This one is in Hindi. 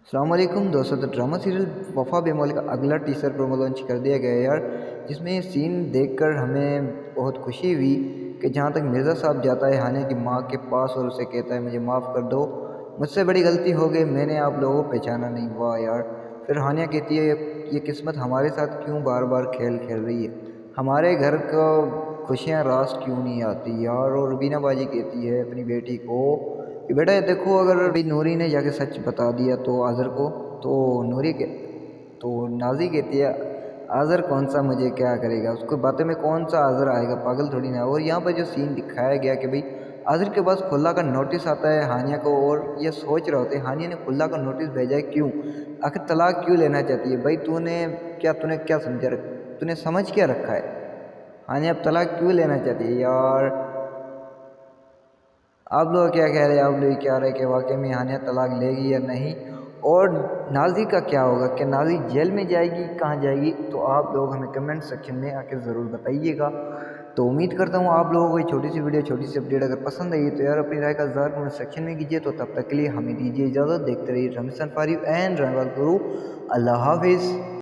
अस्सलामुअलैकुम दोस्तों। तो ड्रामा सीरियल वफ़ा बेमौल का अगला टीज़र प्रोमो लॉन्च कर दिया गया है यार, जिसमें ये सीन देखकर हमें बहुत खुशी हुई कि जहाँ तक मिर्ज़ा साहब जाता है हानिया की माँ के पास और उसे कहता है मुझे माफ़ कर दो, मुझसे बड़ी गलती हो गई, मैंने आप लोगों को पहचाना नहीं। वाह यार। फिर हानिया कहती है ये किस्मत हमारे साथ क्यों बार बार खेल खेल रही है, हमारे घर को खुशियाँ रास क्यों नहीं आती यार। और बीना बाजी कहती है अपनी बेटी को कि बेटा ये देखो, अगर अभी नूरी ने जाके सच बता दिया तो आज़र को, तो नूरी के तो नाजी कहती है आज़र कौन सा मुझे क्या करेगा, उसको बातें में कौन सा आज़र आएगा, पागल थोड़ी ना। और यहाँ पर जो सीन दिखाया गया कि भाई आज़र के पास खुल्ला का नोटिस आता है हानिया को, और ये सोच रहे होते हैं हानिया ने खुल्ला का नोटिस भेजा है क्यों, आखिर तलाक क्यों लेना चाहती है भाई, तूने क्या समझा तूने समझ क्या रखा है, हानिया अब तलाक क्यों लेना चाहती है यार। आप लोग क्या कह रहे हैं, आप लोग क्या रहे हैं कि वाकई में हानिया तलाक लेगी या नहीं, और नाजी का क्या होगा, क्या नाजी जेल में जाएगी, कहाँ जाएगी, तो आप लोग हमें कमेंट सेक्शन में आके ज़रूर बताइएगा। तो उम्मीद करता हूँ आप लोगों को ये छोटी सी वीडियो, छोटी सी अपडेट अगर पसंद आई तो यार अपनी राय का ज़रूर कमेंट सेक्शन में कीजिए। तो तब तक के लिए हमें दीजिए इजाज़त, देखते रहिए रमिशन फॉर यू एंड रनवाल गुरु। अल्लाह हाफिज़।